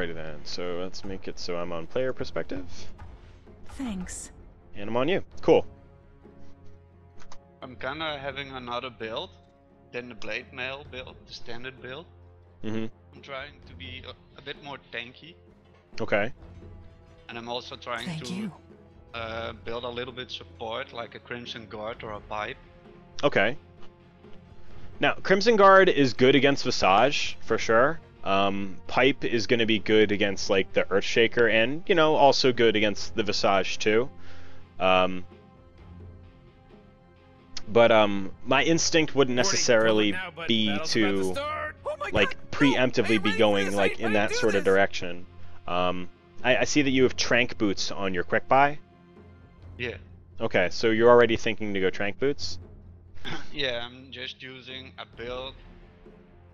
Alrighty then, so let's make it so I'm on player perspective. Thanks. And I'm on you. Cool. I'm kinda having another build than the blade mail build, the standard build. Mm-hmm. I'm trying to be a bit more tanky. Okay. And I'm also trying to build a little bit support, like a Crimson Guard or a Pipe. Okay. Now, Crimson Guard is good against Visage, for sure. Pipe is going to be good against, like, the Earthshaker, and, you know, also good against the Visage, too. But my instinct wouldn't necessarily be to, like, preemptively be going, like, in that sort of direction. I see that you have Trank Boots on your Quick Buy. Yeah. Okay, so you're already thinking to go Trank Boots? Yeah, I'm just using a build.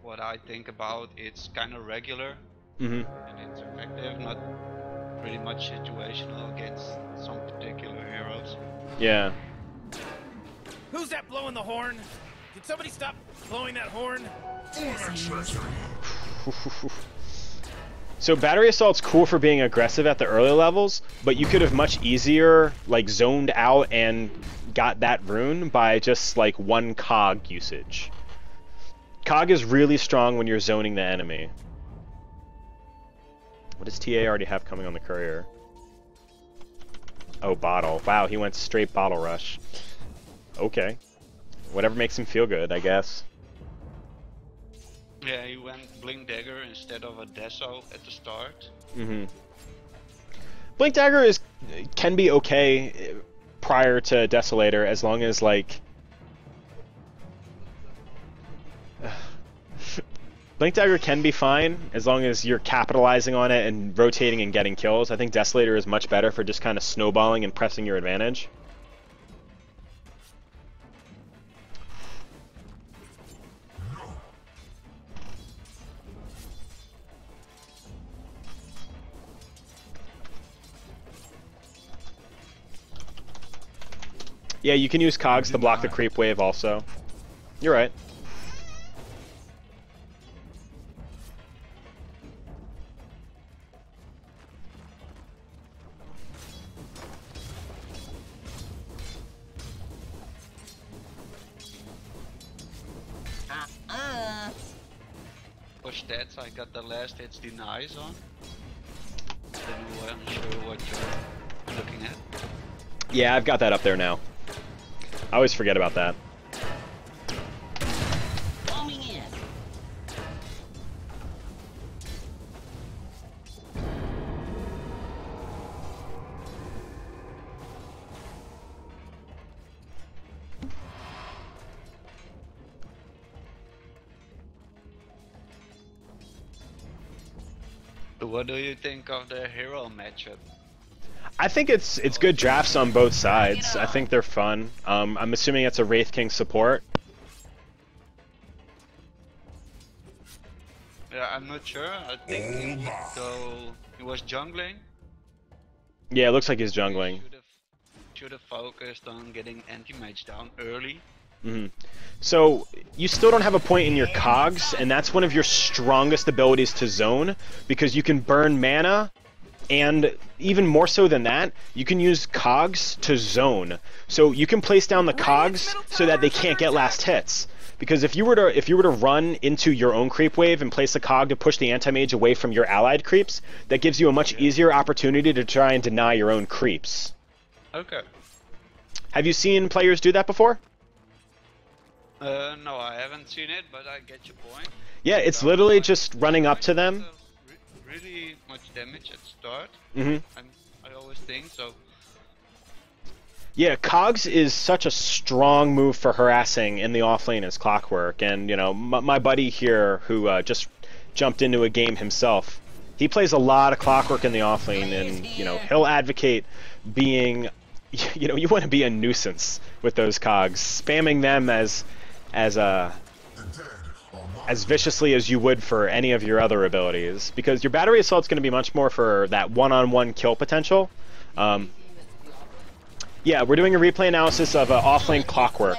What I think about, it's kind of regular. Mm-hmm. And it's effective, not pretty much situational against some particular heroes. Yeah. Who's that blowing the horn? Did somebody stop blowing that horn? So Battery Assault's cool for being aggressive at the early levels, but you could have much easier, like, zoned out and got that rune by just, like, 1 cog usage. Cog is really strong when you're zoning the enemy. What does TA already have coming on the courier? Oh, bottle. Wow, he went straight bottle rush. Okay. Whatever makes him feel good, I guess. Yeah, he went Blink Dagger instead of a Deso at the start. Mm-hmm. Blink Dagger can be okay prior to Desolator, as long as, like... Blink Dagger can be fine, as long as you're capitalizing on it and rotating and getting kills. I think Desolator is much better for just kind of snowballing and pressing your advantage. Yeah, you can use cogs to block the creep wave also. You're right. For stats, I got the last hits denies on. Then you weren't sure what you're looking at. Yeah, I've got that up there now. I always forget about that. Coming in. So what do you think of the hero matchup? I think it's good drafts on both sides. I think they're fun. I'm assuming it's a Wraith King support. Yeah, I'm not sure. I think he would go. He was jungling. Yeah, it looks like he's jungling. Should have focused on getting anti-mage down early. Mm-hmm. So you still don't have a point in your cogs, and that's one of your strongest abilities to zone, because you can burn mana. And even more so than that, you can use cogs to zone. So you can place down the cogs so that they can't get last hits. Because if you were to run into your own creep wave and place a cog to push the anti-mage away from your allied creeps, that gives you a much easier opportunity to try and deny your own creeps. Okay. Have you seen players do that before? No, I haven't seen it, but I get your point. Yeah, it's literally just running up to them. Really much damage at start. Mm-hmm. I always think so. Yeah, Cogs is such a strong move for harassing in the offlane as Clockwerk, and you know, my buddy here who just jumped into a game himself, he plays a lot of Clockwerk in the offlane, and you know, he'll advocate being, you know, you want to be a nuisance with those Cogs, spamming them as viciously as you would for any of your other abilities, because your battery assault's going to be much more for that one-on-one kill potential. Yeah, we're doing a replay analysis of offlane Clockwerk.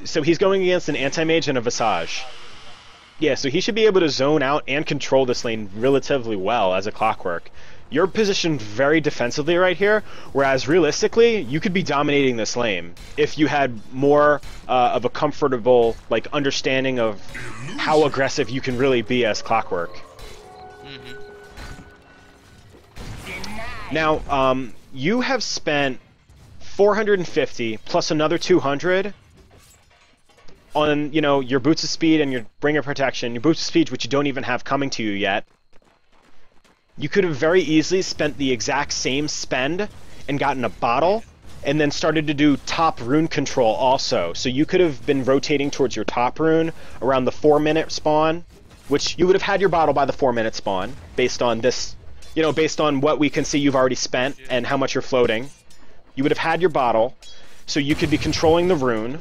So he's going against an anti-mage and a Visage. Yeah, so he should be able to zone out and control this lane relatively well as a Clockwerk. You're positioned very defensively right here, whereas realistically, you could be dominating this lane if you had more of a comfortable understanding of how aggressive you can really be as Clockwerk. Now, you have spent 450 plus another 200 on, your Boots of Speed and your Bringer Protection, your Boots of Speed, which you don't even have coming to you yet. You could have very easily spent the exact same spend and gotten a bottle, and then started to do top rune control also. So you could have been rotating towards your top rune around the 4-minute spawn, which you would have had your bottle by the 4-minute spawn, based on this, based on what we can see you've already spent and how much you're floating. You would have had your bottle, so you could be controlling the rune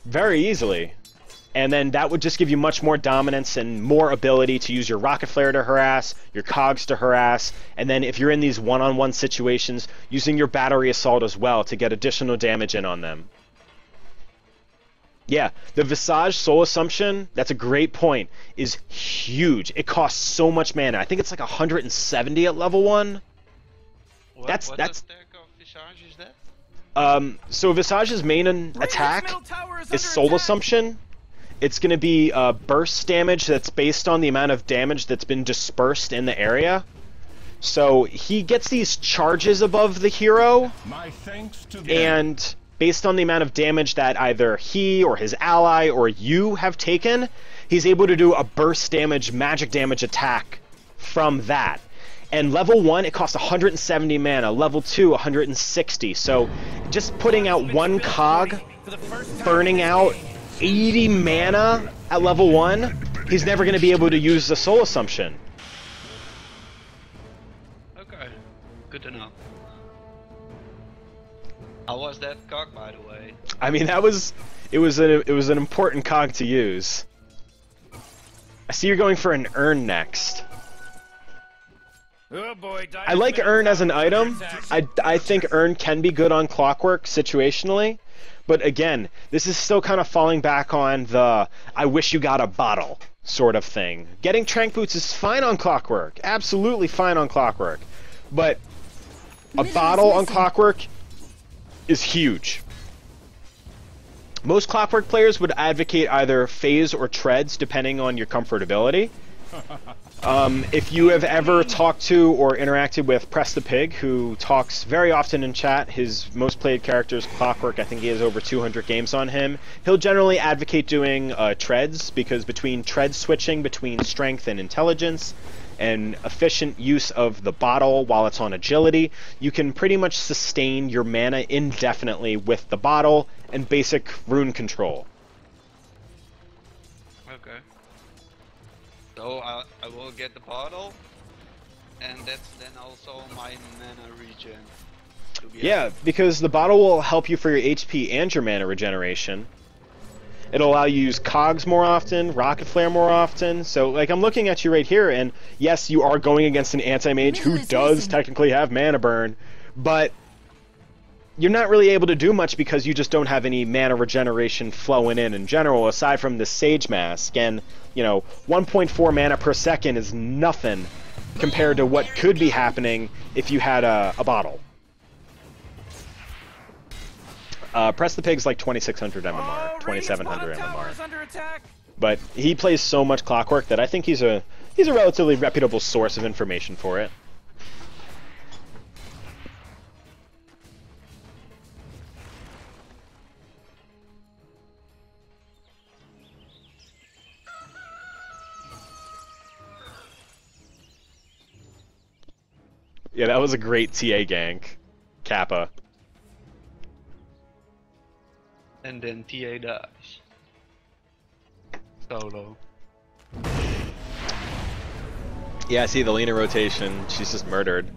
very easily. And then that would just give you much more dominance and more ability to use your Rocket Flare to harass, your Cogs to harass, and then if you're in these one-on-one situations, using your Battery Assault as well to get additional damage in on them. Yeah, the Visage Soul Assumption, that's a great point, is huge. It costs so much mana. I think it's like 170 at level 1. What That's deck of Visage is that? So Visage's main attack is Soul Assumption. It's going to be burst damage that's based on the amount of damage that's been dispersed in the area. So he gets these charges above the hero, and based on the amount of damage that either he or his ally or you have taken, he's able to do a burst damage, magic damage attack from that. And level 1, it costs 170 mana. Level 2, 160. So just putting out one cog, burning out 80 mana at level 1, he's never going to be able to use the Soul Assumption. Okay, good to know. How was that cog, by the way? I mean, it was an important cog to use. I see you're going for an urn next. Oh boy, I like urn as an item. I think urn can be good on Clockwerk situationally, but again, this is still kind of falling back on the I wish you got a bottle sort of thing. Getting Trank Boots is fine on Clockwerk, absolutely fine on Clockwerk, but a bottle on Clockwerk is huge. Most Clockwerk players would advocate either phase or treads depending on your comfortability. If you have ever talked to or interacted with Press the Pig, who talks very often in chat, his most played character is Clockwerk. I think he has over 200 games on him. He'll generally advocate doing treads, because between tread switching between strength and intelligence and efficient use of the bottle while it's on agility, you can pretty much sustain your mana indefinitely with the bottle and basic rune control. Okay. So I will get the bottle, and that's then also my mana regen. Yeah, because the bottle will help you for your HP and your mana regeneration. It'll allow you to use Cogs more often, Rocket Flare more often. So, I'm looking at you right here, and yes, you are going against an anti-mage who does technically have mana burn, but you're not really able to do much because you just don't have any mana regeneration flowing in general, aside from the Sage Mask. And, 1.4 mana per second is nothing compared to what could be happening if you had a bottle. Press the Pig's like 2600 MMR, 2700 MMR. But he plays so much Clockwerk that I think he's a relatively reputable source of information for it. Yeah, that was a great TA gank. Kappa. And then TA dies. Solo. Yeah, I see the Lena rotation. She's just murdered.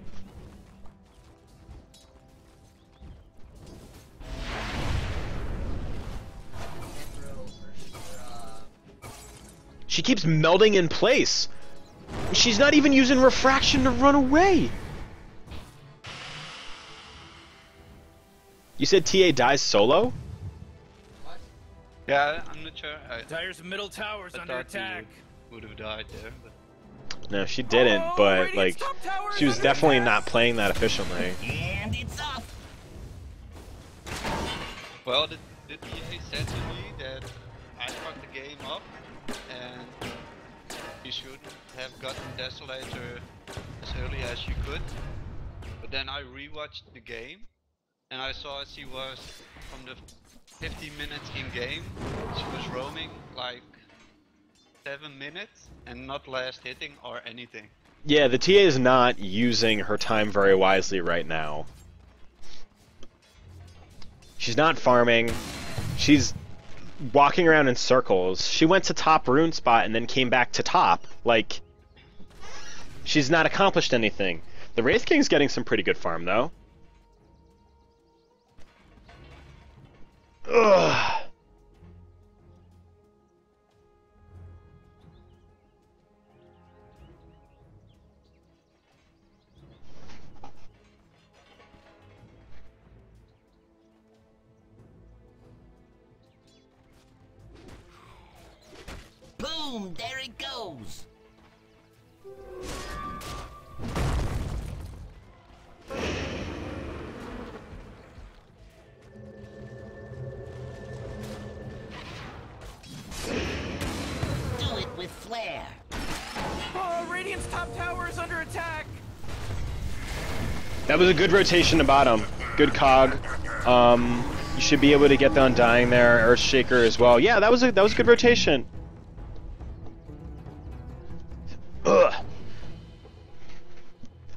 She keeps melting in place. She's not even using refraction to run away. You said TA dies solo? Yeah, I'm not sure. Dire's middle tower's I under thought attack. you would have died there, but No, she didn't, Oh, but Radiant's like, top tower is she was under definitely attack. not playing that efficiently. And it's off. well, the TA said to me that I fucked the game up, and you should have gotten Desolator as early as you could. But then I rewatched the game, and I saw she was from the 15 minutes in game. She was roaming like 7 minutes and not last hitting or anything. Yeah, the TA is not using her time very wisely right now. She's not farming. She's walking around in circles. She went to top rune spot and then came back to top. Like, she's not accomplished anything. The Wraith King's getting some pretty good farm, though. Ugh. Boom, there it goes. Do it with flair. Oh, Radiant's top tower is under attack. That was a good rotation to bottom. Good cog. You should be able to get the Undying there. Earthshaker as well. Yeah, that was a good rotation. Ugh.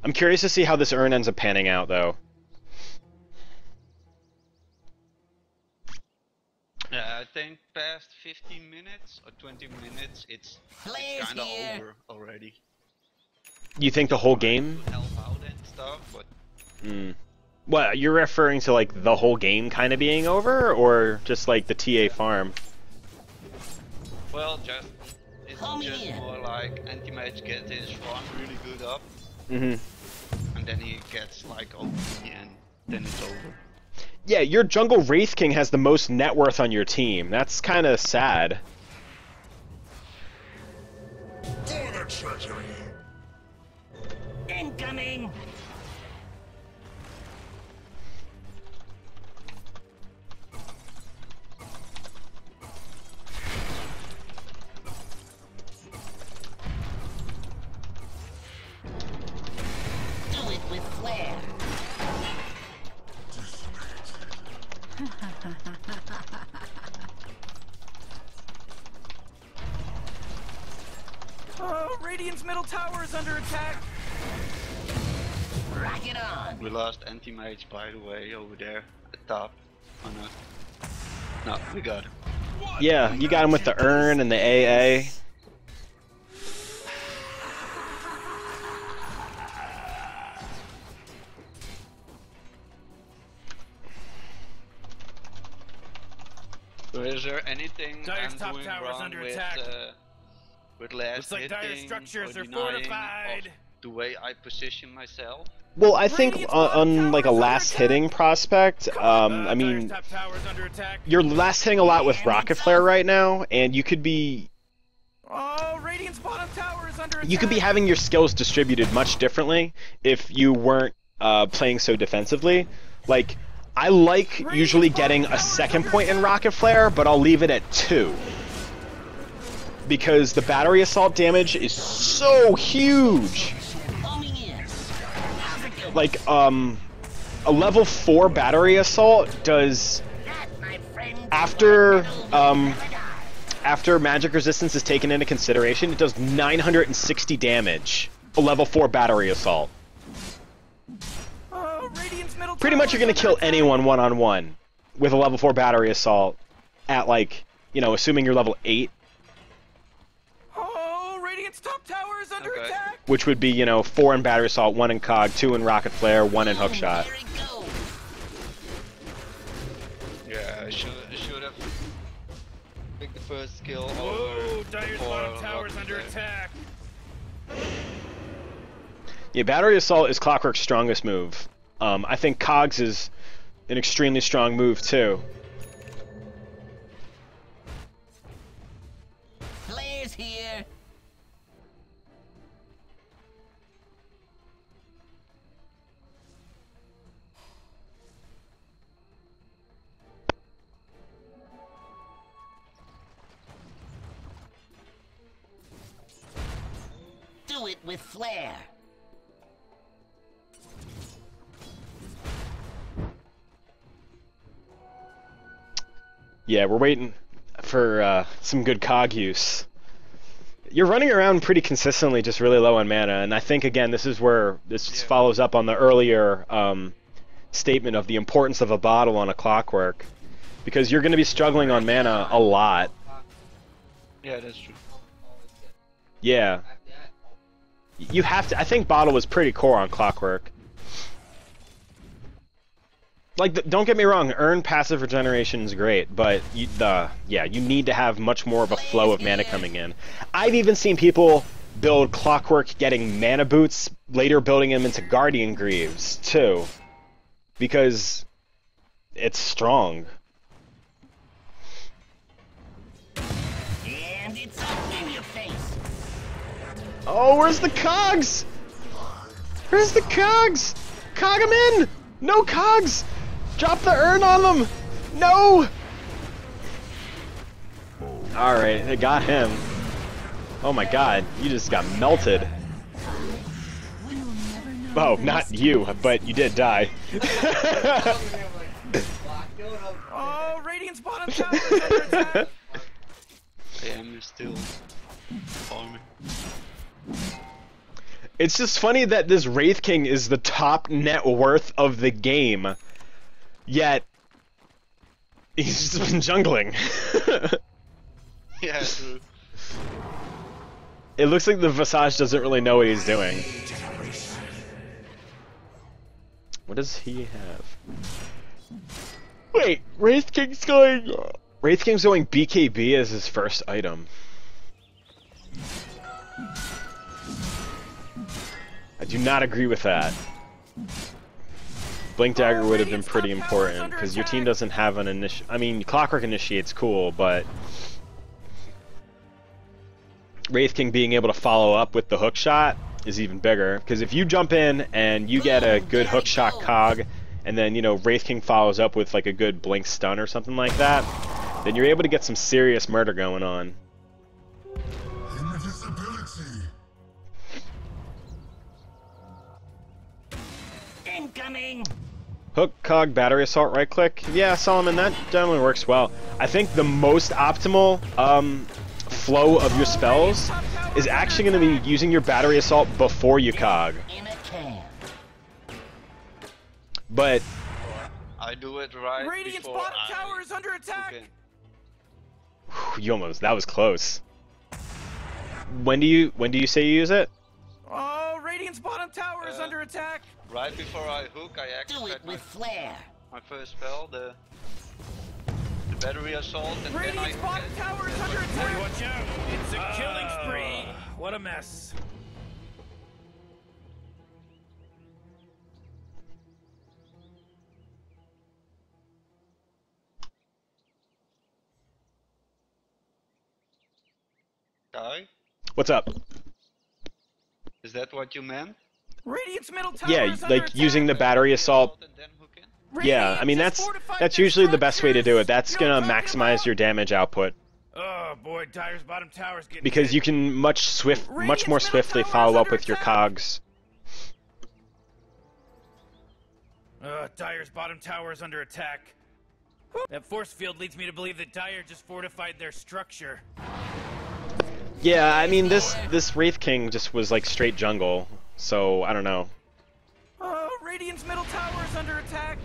I'm curious to see how this urn ends up panning out, though. Yeah, I think past 15 minutes or 20 minutes, it's Flares kind of here. over already. You think the whole game? To help out and stuff, but What, you're referring to, like, the whole game kind of being over, or just, like, the TA farm? well, just it's Coming just in. more like anti-mage gets his farm really good up, Mm-hmm. and then he gets like OP, and then it's over. Yeah, your jungle Wraith King has the most net worth on your team. That's kind of sad. For the treasury. Incoming. Do it with flair. Oh, Radiant's middle tower is under attack. Rock it on. We lost anti-mage, by the way, over there at top. Oh no. No, we got him. Yeah, you got him with the urn and the AA. So is there anything Dire's I'm top doing tower's wrong under with, attack. with last Looks like Dire's hitting structures or are denying fortified. of the way I position myself? Well, I think Radiant's on like a bottom tower's last under hitting prospect, I mean, Dire's top tower is under attack. you're last hitting a lot with Rocket Flare right now, and you could be Oh, Radiant's bottom tower is under attack. you could be having your skills distributed much differently if you weren't playing so defensively. Like, I like usually getting a second point in Rocket Flare, but I'll leave it at 2. Because the battery assault damage is so huge. Coming in. How's it going? Like, a level 4 battery assault does, That, my friend, after, after magic resistance is taken into consideration, it does 960 damage. A level 4 battery assault. Oh, Radiant's middle Pretty tower much you're is gonna under kill attack. anyone one-on-one with a level 4 battery assault at, like, you know, assuming you're level 8, Oh, Radiant's top tower is under Okay. attack. which would be, you know, 4 in battery assault, 1 in cog, 2 in rocket flare, 1 in hookshot. There it goes. Yeah, I should have picked the first skill Whoa, over Dire's before bottom tower is Rocket under Flare. attack. Yeah, battery assault is Clockwerk's strongest move. I think cogs is an extremely strong move too. Do it with flair. Yeah, we're waiting for some good cog use. You're running around pretty consistently, just really low on mana, and I think again this is where this follows up on the earlier statement of the importance of a bottle on a Clockwerk, because you're going to be struggling on mana a lot. Yeah, that's true. Yeah, you have to. I think bottle was pretty core on Clockwerk. Like, don't get me wrong, earn passive regeneration is great, but you need to have much more of a flow of mana coming in. I've even seen people build Clockwerk getting mana boots, later building them into Guardian Greaves, too. Because it's strong. And it's up in your face. Oh, where's the cogs? Where's the cogs? Cog them in! No cogs! Drop the urn on them! No! Alright, they got him. Oh my god, you just got melted. Oh, not you, but you did die. Oh, Radiant's bottom tower is under attack. I am still farming. It's just funny that this Wraith King is the top net worth of the game. Yet, he's just been jungling. Yeah, true. It looks like the Visage doesn't really know what he's doing. What does he have? Wait, Wraith King's going BKB as his first item. I do not agree with that. Blink Dagger would have been pretty important, because your team doesn't have an I mean, Clockwerk Initiate's cool, but Wraith King being able to follow up with the hook shot is even bigger, because if you jump in and you get a good hook shot cog, and then, you know, Wraith King follows up with like a good blink stun or something like that, then you're able to get some serious murder going on. Invisibility. Incoming. Hook, cog, battery assault, right click. Yeah, Solomon, that generally works well. I think the most optimal flow of your spells is actually going to be using your battery assault before you cog. In a can. But I do it right Radiant's before bottom tower is under attack. Okay. you almost, that was close. When do you say you use it? Oh, Radiant's bottom tower is under attack. Right before I hook, I Do activate it with flair. my first spell, the battery assault, and then I Radiant's bottom tower is under attack. Watch out! It's a killing spree! What a mess. die. What's up? Is that what you meant? Radiant's middle tower Yeah, is under like attack. using the battery assault. And then hook in? Yeah, I mean that's usually the best way to do it. That's gonna maximize your damage output, Oh boy, Dyer's bottom tower's getting because hit. you can much more swiftly follow up with your cogs. Dyer's bottom tower is under attack. That force field leads me to believe that Dyer just fortified their structure. Yeah, I mean this Wraith King just was like straight jungle, so I don't know. Oh, Radiant's middle tower is under attack.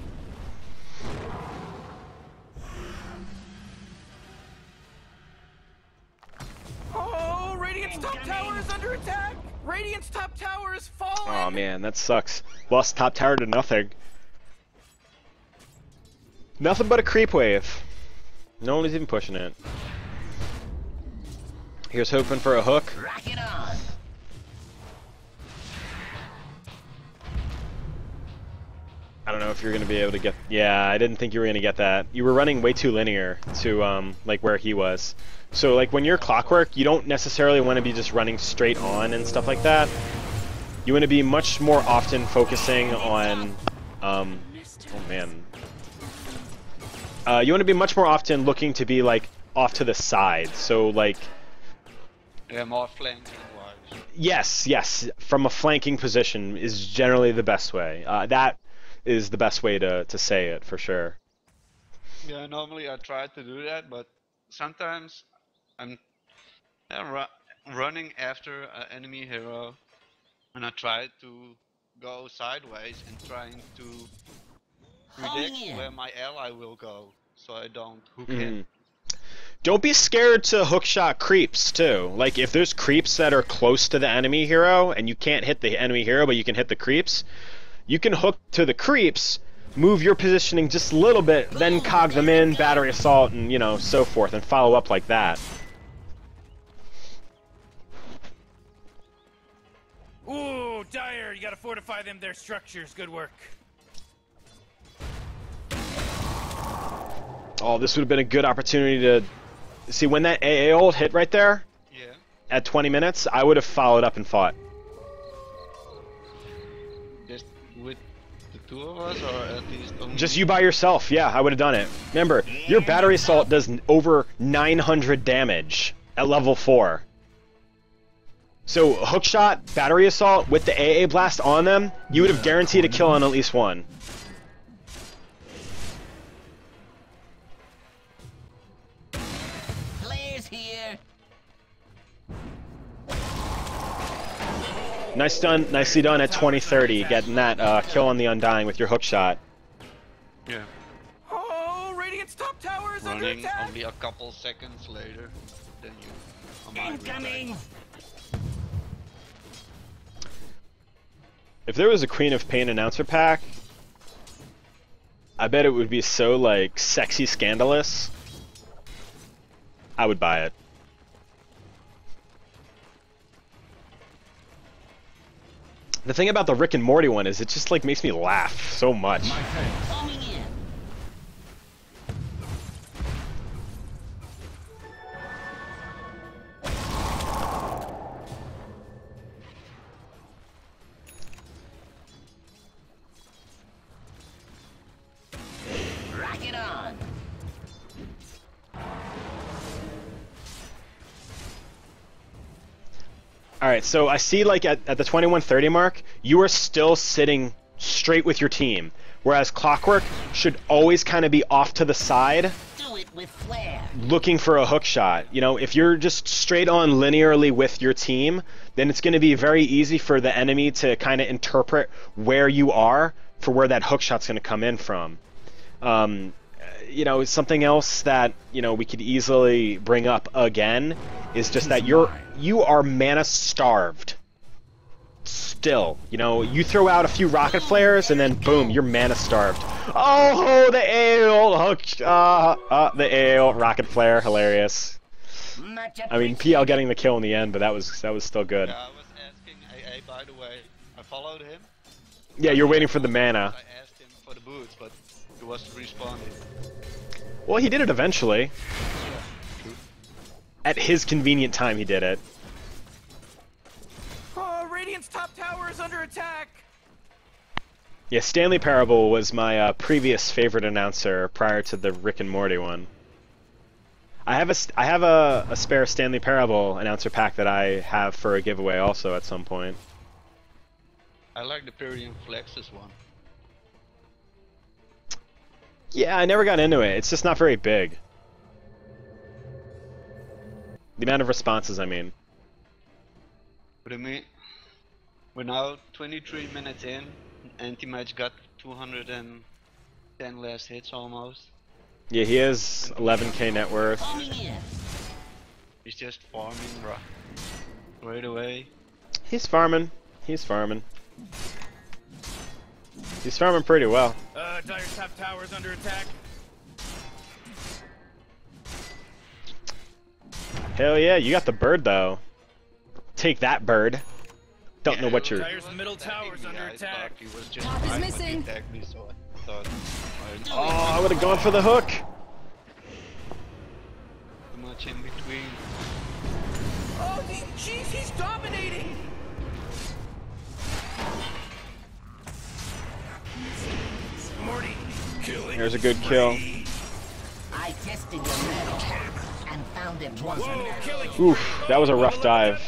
Oh, Radiant's top tower is under attack. Radiant's top tower is falling. Oh man, that sucks. Lost top tower to nothing. Nothing but a creep wave. No one is even pushing it. Here's hoping for a hook. Rock it on. I don't know if you're gonna be able to get. Yeah, I didn't think you were gonna get that. You were running way too linear to like where he was. So like when you're Clockwerk, you don't necessarily want to be just running straight on and stuff like that. You want to be much more often focusing on. Oh man. You want to be much more often looking to be like off to the side. So like. Yeah, more flanking wise. Yes, yes. From a flanking position is generally the best way. That is the best way to say it for sure. Yeah, normally I try to do that, but sometimes I'm running after an enemy hero, and I try to go sideways and trying to predict where my ally will go, so I don't hook him. Don't be scared to hookshot creeps too. Like if there's creeps that are close to the enemy hero and you can't hit the enemy hero but you can hit the creeps, you can hook to the creeps, move your positioning just a little bit, then cog them in, battery assault, and so forth, and follow up like that. Ooh, Dire, you gotta fortify their structures. Good work. Oh, this would have been a good opportunity to see when that AA ult hit right there. Yeah. At 20 minutes, I would have followed up and fought. Just with the two of us, or at least only... Just you by yourself, yeah, I would have done it. Remember, your battery assault does over 900 damage at level 4. So, hookshot, battery assault, with the AA blast on them, you would have guaranteed a kill on at least one. Players here. Nicely done at 2030, getting that kill on the Undying with your hookshot. Yeah. Oh, Radiant's top tower is under Running attack. only a couple seconds later than you. On my Incoming. replay. If there was a Queen of Pain announcer pack, I bet it would be so, like, sexy scandalous. I would buy it. The thing about the Rick and Morty one is it just, like, makes me laugh so much. Coming in. Rock it on. Alright, so I see, like, at the 2130 mark, you are still sitting straight with your team, whereas Clockwerk should always kind of be off to the side, Do it with flair. looking for a hook shot. You know, if you're just straight on linearly with your team, then it's going to be very easy for the enemy to kind of interpret where you are for where that hook shot's going to come in from. You know, something else that, you know, we could easily bring up again is just that you are mana starved. Still, you know, you throw out a few rocket flares and then boom, you're mana starved. Oh, the AOL hook, the AOL rocket flare, hilarious. Much I mean, PL getting the kill in the end, but that was still good. Yeah, I was asking AA, by the way. I followed him. Yeah, you're waiting for the mana. I asked him for the boots, but he wasn't responding. Well, he did it eventually. At his convenient time, he did it. Oh, Radiant's top tower is under attack. Yeah, Stanley Parable was my previous favorite announcer prior to the Rick and Morty one. I have a spare Stanley Parable announcer pack that I have for a giveaway also at some point. I like the Pyrian Flexus one. Yeah, I never got into it. It's just not very big. The amount of responses, I mean. But I mean, we're now 23 minutes in, and Anti-Match got 210 last hits almost. Yeah, he has 11k net worth. Coming in. He's just farming right away. He's farming. He's farming. He's farming pretty well. Dire's top tower is under attack. Hell yeah, you got the bird though. Take that, bird. Don't know what you're... Dire's middle tower is under attack. He was just Top is trying to missing. attack me, so I thought Oh, I would have gone for the hook. too much in between. Oh, jeez, he's dominating. Morty. Here's a good kill. I tested your metal and found it wasn't. Oof, that was a rough dive.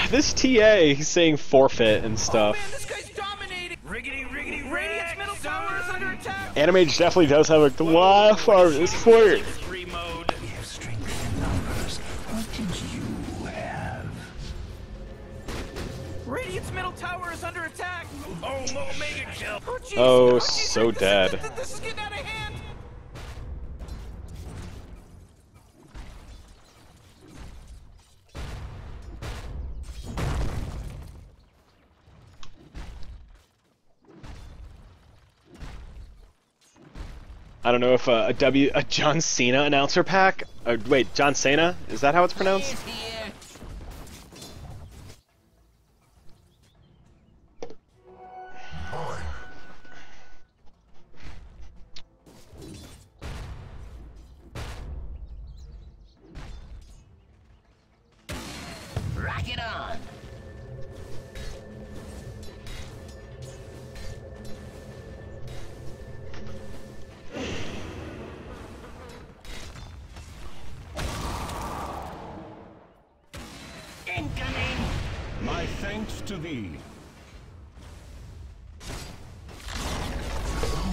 This TA, he's saying forfeit and Oh stuff. man, this guy's dominating. Riggedy, riggedy, Radiant's middle tower is under attack. Animage definitely does have a lot of farm. It's for free mode. We have strength in numbers. What did you have? Radiant's middle tower is under attack. Oh, mega kill. Oh, jeez. Oh, jeez, so this- dead. This is getting out of hand. I don't know if a John Cena announcer pack. Wait, John Cena? Is that how it's pronounced? Is here. Rock it on. Incoming. My thanks to thee.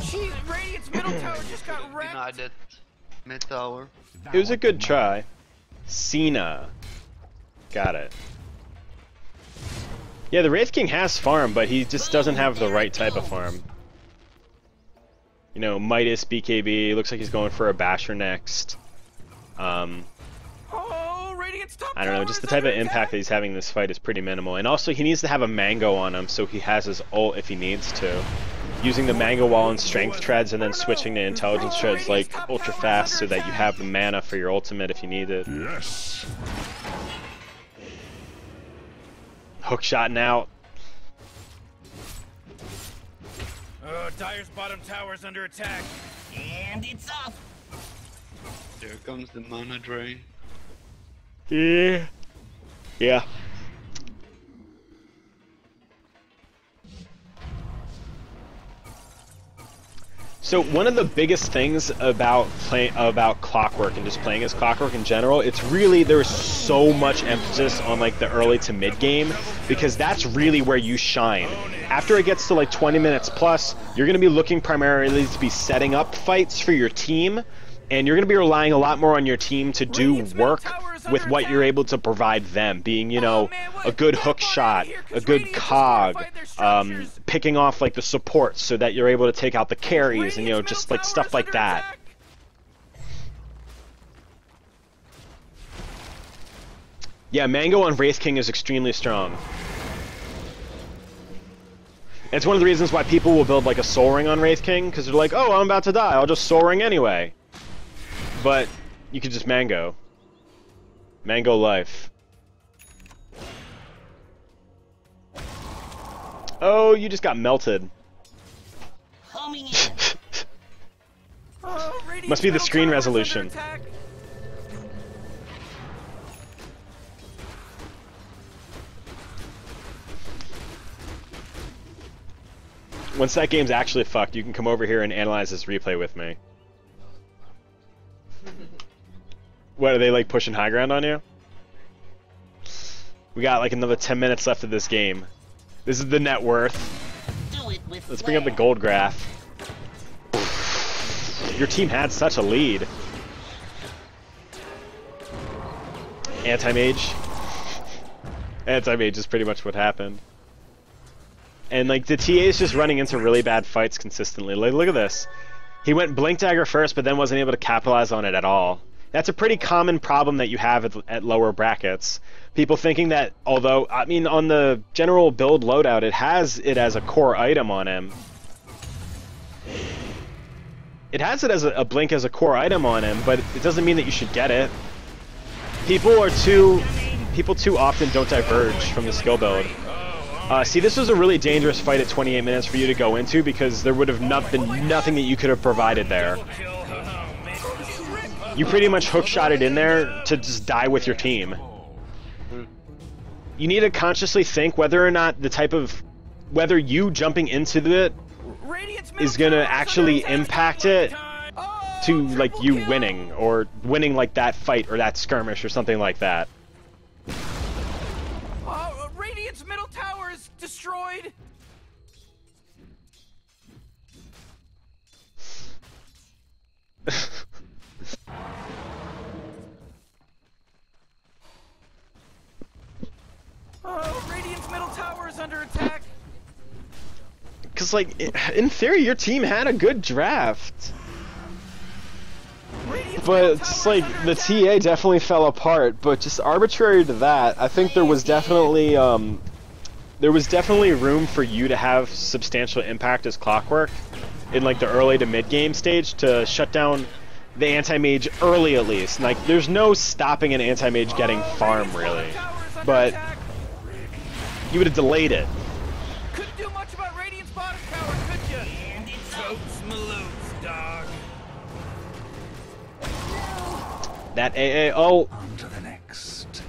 Jeez, Radiant's middle tower just got wrecked. Denied that mid tower. It was a good try. Cena. Got it. Yeah, the Wraith King has farm, but he just doesn't have the right type of farm. You know, Midas, BKB, looks like he's going for a Basher next. Oh, Radiant's top I don't know, tower just the is type of under impact that he's having in this fight is pretty minimal. And also, he needs to have a Mango on him so he has his ult if he needs to. Using the Mango Wall and Strength Treads and then switching to Intelligence Treads like ultra fast so that you have the mana for your ultimate if you need it. Yes. Hook shotting out. Oh, Dire's bottom tower's under attack. And it's off. There comes the mana drain. Yeah. Yeah. So one of the biggest things about Clockwerk and just playing as Clockwerk in general, it's really there's so much emphasis on like the early to mid game because that's really where you shine. After it gets to like 20 minutes plus, you're going to be looking primarily to be setting up fights for your team, and you're going to be relying a lot more on your team to do work with what you're able to provide them, being, you know, a good hook shot, a good cog, picking off like the supports so that you're able to take out the carries and, you know, just like stuff like that. Yeah, Mango on Wraith King is extremely strong. It's one of the reasons why people will build like a Soul Ring on Wraith King, because they're like, oh, I'm about to die, I'll just Soul Ring anyway. But you could just Mango. Mango life. Oh, you just got melted. Homing in. Oh, Radiant's Must be the middle screen tower is under resolution. attack. Once that game's actually fucked, you can come over here and analyze this replay with me. What, are they like pushing high ground on you? We got like another 10 minutes left of this game. This is the net worth. Do it with Let's bring up the flair. gold graph. Your team had such a lead. Anti-mage. Anti-mage is pretty much what happened. And like the TA is just running into really bad fights consistently. Like, look at this. He went Blink Dagger first, but then wasn't able to capitalize on it at all. That's a pretty common problem that you have at lower brackets. People thinking that, although, I mean, on the general build loadout, it has it as a core item on him. It has it as a Blink as a core item on him, but it doesn't mean that you should get it. People too often don't diverge from the skill build. See, this was a really dangerous fight at 28 minutes for you to go into because there would have been nothing that you could have provided there. You pretty much hook-shot it in there to just die with your team. You need to consciously think whether or not whether you jumping into it is gonna actually impact it to like you winning, or winning like that fight or that skirmish or something like that. Oh, destroyed. Oh, Radiant's middle tower is under attack. Because, like, in theory, your team had a good draft. But it's like the TA definitely fell apart. But just arbitrary to that, I think there was definitely room for you to have substantial impact as Clockwerk in like the early to mid game stage to shut down the anti-mage early at least. Like, there's no stopping an anti-mage getting farm really, but you would have delayed it. Couldn't do much about Radiant's bottom tower, could you? And it's Totes Maloofs, dog. That AAO. On to the next.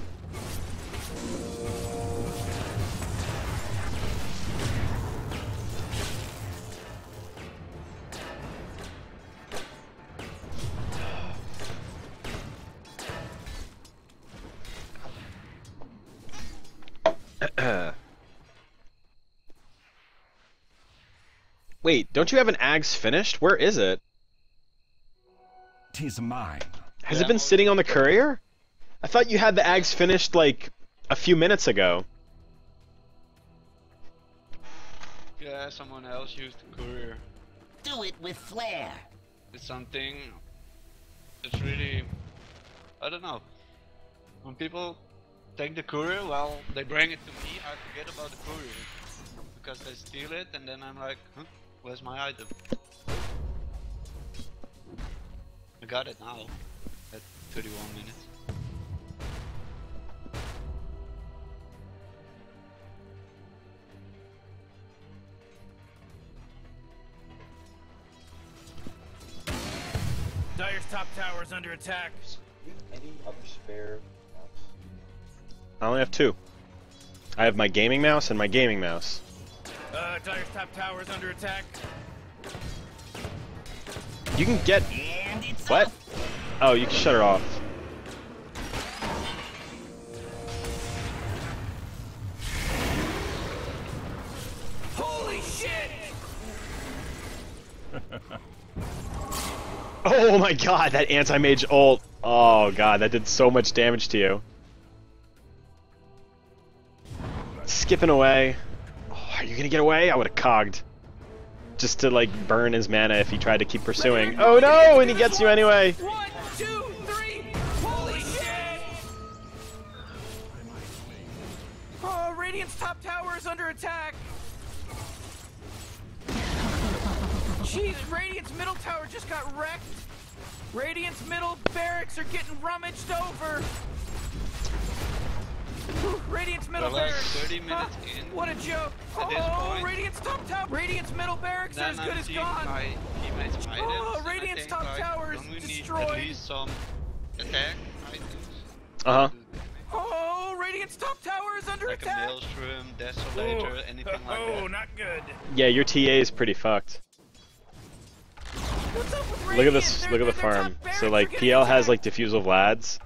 Wait, don't you have an Ags finished? Where is it? 'Tis mine. Has it been sitting on the courier? I thought you had the Ags finished like a few minutes ago. Yeah, someone else used the courier. Do it with flair. It's something. It's really. I don't know. When people take the courier, well, they bring it to me, I forget about the courier. Because they steal it, and then I'm like, huh? Where's my item? I got it now. At 31 minutes. Dire's top tower is under attack. Any other spare mouse? I only have two. I have my gaming mouse and my gaming mouse. Dire's top tower is under attack. You can get... And it's What? off. Oh, you can shut her off. Holy shit! Oh my god, that anti-mage ult. Oh god, that did so much damage to you. Skipping away. Oh, are you gonna get away? I would have cogged. Just to like burn his mana if he tried to keep pursuing. Oh no, and he gets you anyway. 1, 2, 3. Holy shit! Oh, Radiant's top tower is under attack. Jeez, Radiant's middle tower just got wrecked. Radiant's middle barracks are getting rummaged over. Whew, Radiant's middle We're like barracks. 30 minutes in. What a joke. At this Oh, point. Radiant's top tower. Radiant's middle barracks are Then as good I'm as seeing gone. my teammates' items. Oh, and I Radiant's think, top like, tower is don't we need destroyed. at least some attack items? Uh-huh. Oh, Radiant's top tower is under Like a attack. Maelstrom, Desolator, anything like Oh, that. not good. Yeah, your TA is pretty fucked. What's up with Look at Radiant? this, Their- look at the their farm. top barracks So are like getting PL has attacked. like diffusal Vlads.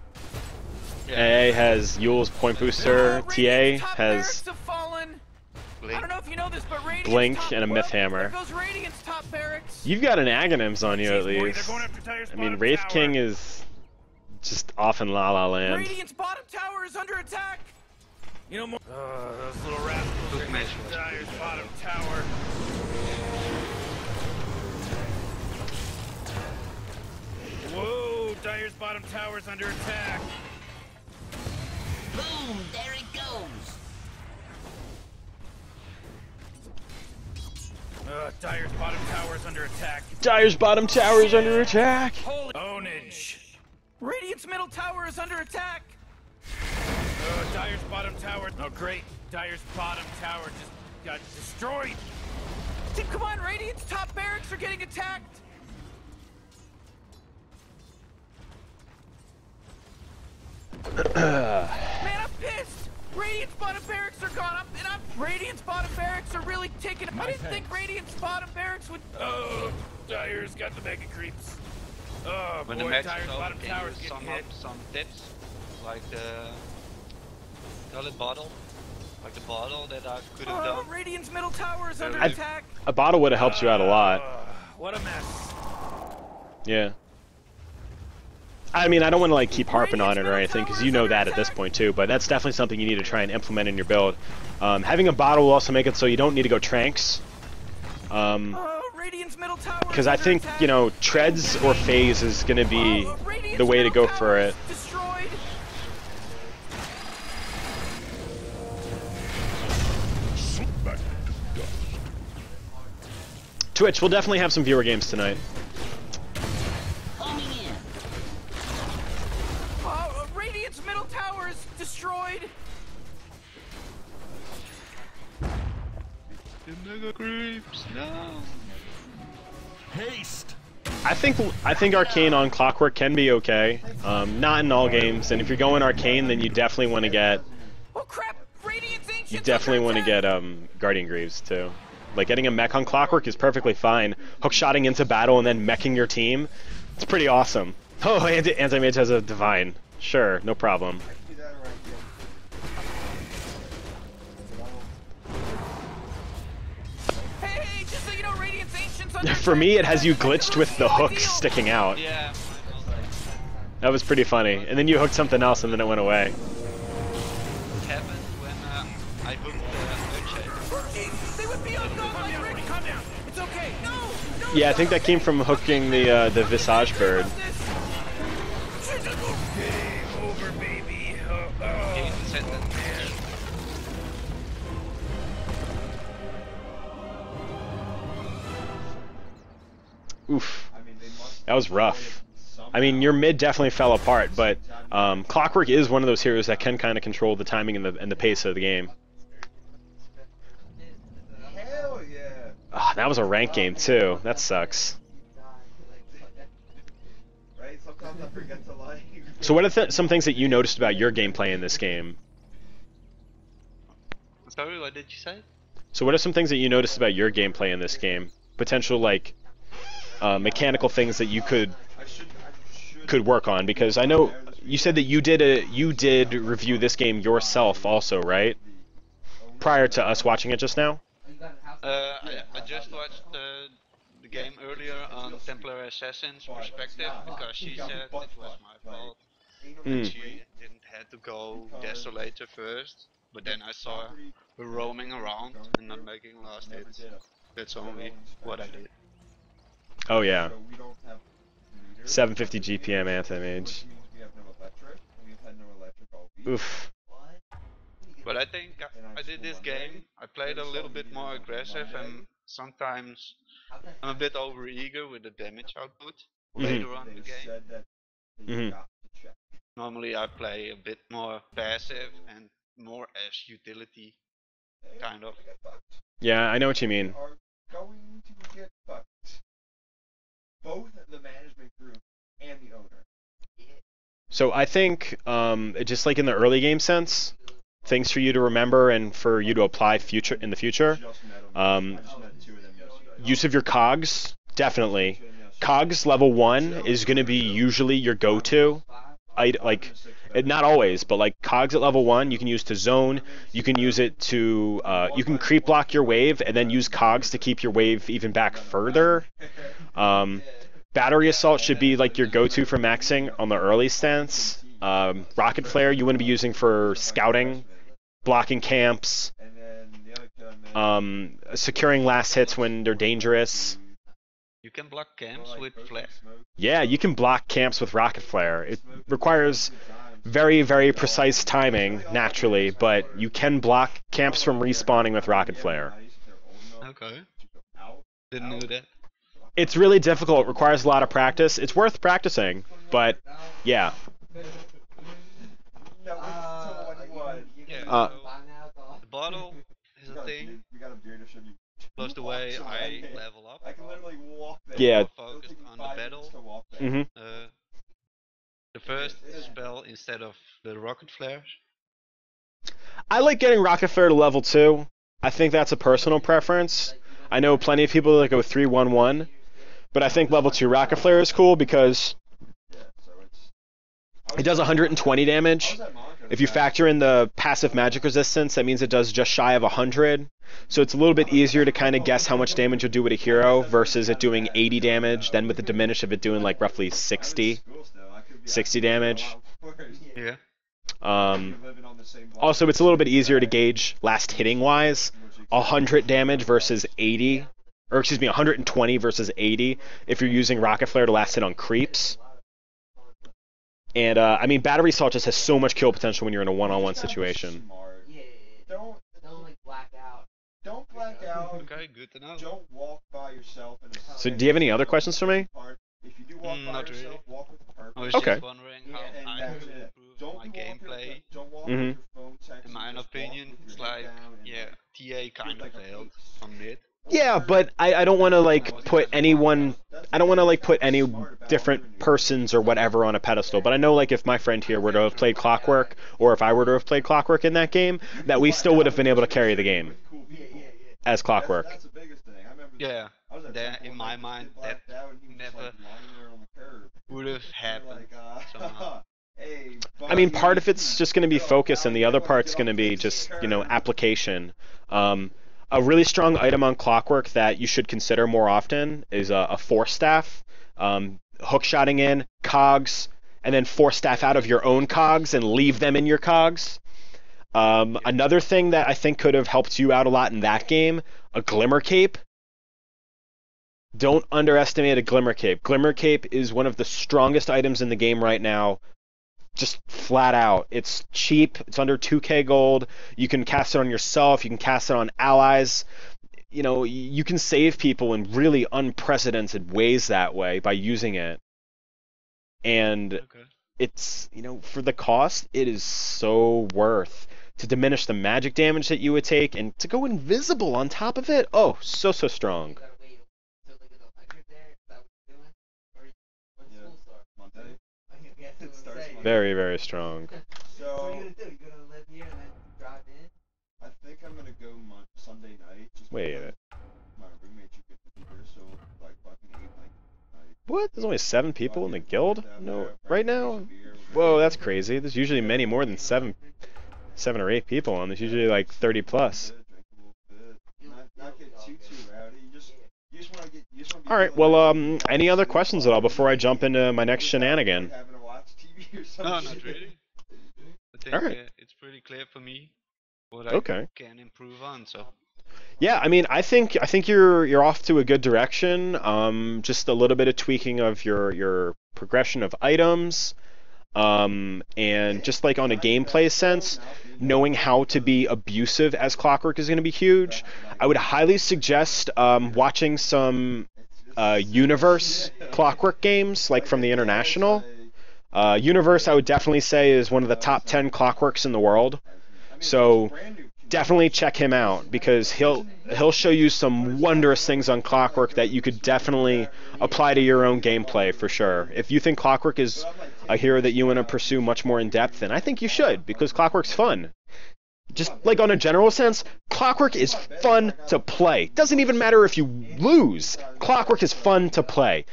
Yeah. AA has Yule's point booster. Oh, TA Radiant's top has barracks have fallen. I Blink. don't know if you know this, but Radiant's Blink top, and a Myth Hammer. There goes Radiant's top barracks. You've got an Aghanims on you at Jeez, boy, they're least. going after Dire's I mean, bottom Wraith tower. King is just off in La La Land. Radiant's bottom tower is under attack. You know more. Those little rascals Good are match. hitting Dire's bottom tower. Whoa, Dire's bottom tower's under attack. Boom, there it goes. Dire's bottom tower's under attack. Dire's bottom tower is under attack. Holy ownage. Radiant's middle tower is under attack. Dire's bottom tower. Oh, great. Dire's bottom tower just got destroyed. Dude, come on, Radiant's top barracks are getting attacked. Man, I'm pissed. Radiant's bottom barracks are gone up and up. Radiant's bottom barracks are really taking. I didn't think Radiant's bottom barracks would. Oh, Dire's got the mega creeps. Oh, When boy, the match Dire's is over, bottom can tower's you getting sum hit. up some tips? Like the toilet bottle? Like the bottle that I could have done. Radiant's middle tower is under I- attack. A bottle would have helped you out a lot. What a mess. Yeah. I mean, I don't want to like keep harping on it or anything, because you know that at this point too, but that's definitely something you need to try and implement in your build. Having a bottle will also make it so you don't need to go tranks. Because I think, you know, treads or phase is going to be the way to go for it. Destroyed. Twitch, we'll definitely have some viewer games tonight. Homing in. Radiant's middle tower is destroyed. The mega creeps, no. Haste! I think Arcane on Clockwerk can be okay. Not in all games, and if you're going Arcane, then you definitely want to get Oh crap! Radiant's ancient. you definitely want to get Guardian Greaves too. Like getting a mech on Clockwerk is perfectly fine. Hookshotting into battle and then meching your team, it's pretty awesome. Oh, Anti-Mage has a Divine. Sure, no problem. Hey, just so you know, Radiant's ancient's under For me, it attack. has you glitched with the hooks sticking out. Yeah. That was pretty funny. And then you hooked something else and then it went away. It happened when I hooked Earthshade. They would be on godlike Rick. Calm down. It's okay. No. Yeah, I think that came from hooking the Visage Bird. Game over, baby. Game sentence. Oof. That was rough. I mean, your mid definitely fell apart, but Clockwerk is one of those heroes that can kind of control the timing and the pace of the game. Hell yeah. Ah, that was a rank game too. That sucks. Right? Sometimes I forget to like. So what are some things that you noticed about your gameplay in this game? Sorry, what did you say? So what are some things that you noticed about your gameplay in this game? Potential like mechanical things that you could work on, because I know you said that you did review this game yourself also, right? Prior to us watching it just now? I just watched the game earlier on Templar Assassin's perspective because she said it was my fault. And she didn't have to go Desolator first, but then I saw her roaming around and not making last hits. That's only what I did. Oh yeah. So we don't have 750 GPM anti-mage. we have no electric. We've had no electric all week. Oof. But I think I did this game, I played a little bit more aggressive and sometimes I'm a bit over eager with the damage output later on in the game. Said that they Mhm. got to check. Normally I play a bit more passive and more as utility, kind of. Yeah, I know what you mean. Are going to get fucked. Both the management group and the owner. So I think, just like in the early game sense, things for you to remember and for you to apply in the future. Just met them. I just met two of them yesterday. Use of your cogs, definitely. Cogs level 1 is going to be usually your go-to. Not always, but like cogs at level 1, you can use to zone. You can use it to, you can creep block your wave and then use cogs to keep your wave even back further. Battery assault should be like your go-to for maxing on the early stance. Rocket flare you want to be using for scouting, blocking camps, And then the other kid I met. securing last hits when they're dangerous. You can block camps with flare. Yeah, you can block camps with rocket flare. It requires very, very precise timing, naturally, but you can block camps from respawning with rocket flare. Okay. Didn't know that. It's really difficult, it requires a lot of practice. It's worth practicing, but yeah. Yeah, Uh, so the bottle is a thing, We got a beard to show you. plus the way I level up. I can literally walk there. Yeah. Focused on the battle. hmm The first spell instead of the rocket flares. I like getting rocket flare to level 2. I think that's a personal preference. I know plenty of people that go 3-1-1, but I think level 2 rocket flare is cool because It does 120 damage. If you factor in the passive magic resistance, that means it does just shy of 100. So it's a little bit easier to kind of guess how much damage you'll do with a hero versus it doing 80 damage, then with the diminish of it doing like roughly 60 damage. Yeah. Also, it's a little bit easier to gauge last hitting wise. 100 damage versus 80, or excuse me, 120 versus 80 if you're using Rocket Flare to last hit on creeps. And I mean, Battery Assault just has so much kill potential when you're in a one-on-one situation. Don't like black out. Don't black out. Okay, good to know. Don't walk by yourself. So, do you have any other questions for me? If you do walk by Not yourself, really. walk with a purpose. I was Okay. just wondering how And I that's could it. improve Don't my be walking gameplay. Don't walk Mhm. with your phone texting, In my just walk opinion, with it's your head like, down and, yeah, TA kind of like a failed pace. from mid. Yeah, but I don't want to like put anyone. I don't want to like put any different persons or whatever on a pedestal. But I know like if my friend here were to have played Clockwerk, or if I were to have played Clockwerk in that game, that we still would have been able to carry the game as Clockwerk. That's the biggest thing. I remember Yeah, I was at then some in point, my like, the mind, kid that blacked out and he was just, never like, lying there on the curb. would have You're happened like, somehow. hey, I mean, buddy, part of it's just going to be get off focus, down and the here, other like, part's get going to off be this just, curb. application. A really strong item on Clockwerk that you should consider more often is a Force Staff. Hook shotting in, cogs, and then Force Staff out of your own cogs and leave them in your cogs. Another thing that I think could have helped you out a lot in that game, a Glimmer Cape. Don't underestimate a Glimmer Cape. Glimmer Cape is one of the strongest items in the game right now. Just flat out. It's cheap. It's under 2k gold. You can cast it on yourself. You can cast it on allies. You can save people in really unprecedented ways that way by using it. And Okay. it's, for the cost, it is so worth to diminish the magic damage that you would take and to go invisible on top of it. Oh, so strong. It starts Monday. Very, very strong. So, I think I'm gonna go Sunday night. Just Wait a because minute. my roommate should get to be here, so like fucking 8 What? There's only 7 people in the guild? No, right now? beer. Whoa, that's crazy. There's usually many more than 7 or 8 people on. There's usually like 30 plus. Drink a little bit. Not get too rowdy. You just wanna get. You just wanna be All right. feeling Well, like any other questions at all before I jump into my next shenanigan? having to watch TV or some No, shit. not really. I think Alright. it's pretty clear for me what I Okay. can improve on. So Yeah, I mean, I think you're off to a good direction. Just a little bit of tweaking of your progression of items, and just like on a gameplay sense, knowing how to be abusive as Clockwerk is going to be huge. I would highly suggest watching some Universe Clockwerk games, like from the International. Universe, I would definitely say, is one of the top 10 Clockwerks in the world. So definitely check him out because he'll show you some wondrous things on Clockwerk that you could definitely apply to your own gameplay for sure. If you think Clockwerk is a hero that you want to pursue much more in depth, then I think you should because Clockwerk's fun. Just like on a general sense, Clockwerk is fun to play. Doesn't even matter if you lose. Clockwerk is fun to play.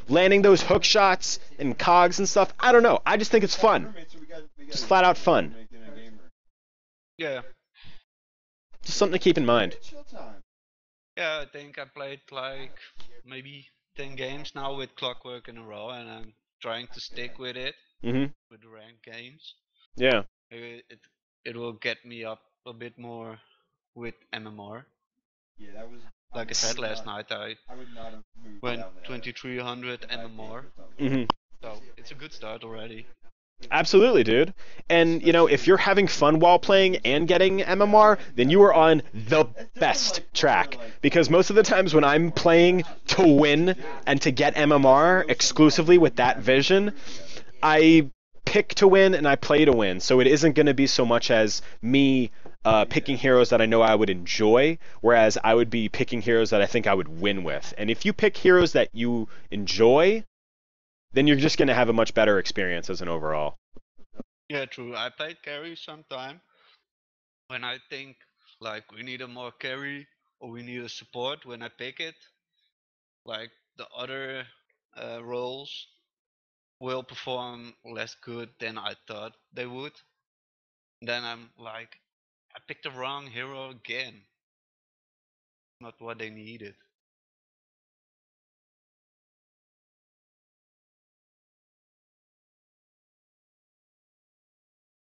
Landing those hook shots and cogs and stuff. I don't know. I just think it's fun. Just flat out fun. yeah, Just something to keep in mind. Chill time. yeah, I think I played like maybe 10 games now with Clockwerk in a row, and I'm trying to stick with it Hmm. with the ranked games. Yeah. Maybe it will get me up a bit more with MMR. Yeah, that was. Like I said last night, I I would not have moved went down there. 2300 MMR, Hmm. so it's a good start already. Absolutely, dude. And, if you're having fun while playing and getting MMR, then you are on the best track. Because most of the times when I'm playing to win and to get MMR exclusively with that vision, I pick to win and I play to win. So it isn't going to be so much as me picking heroes that I know I would enjoy, whereas I would be picking heroes that I think I would win with. And if you pick heroes that you enjoy, then you're just going to have a much better experience as an overall. Yeah, true. I played carry sometime when I think like we need a more carry or we need a support. When I pick it, like the other roles will perform less good than I thought they would. Then I'm like, I picked the wrong hero again. Not what they needed.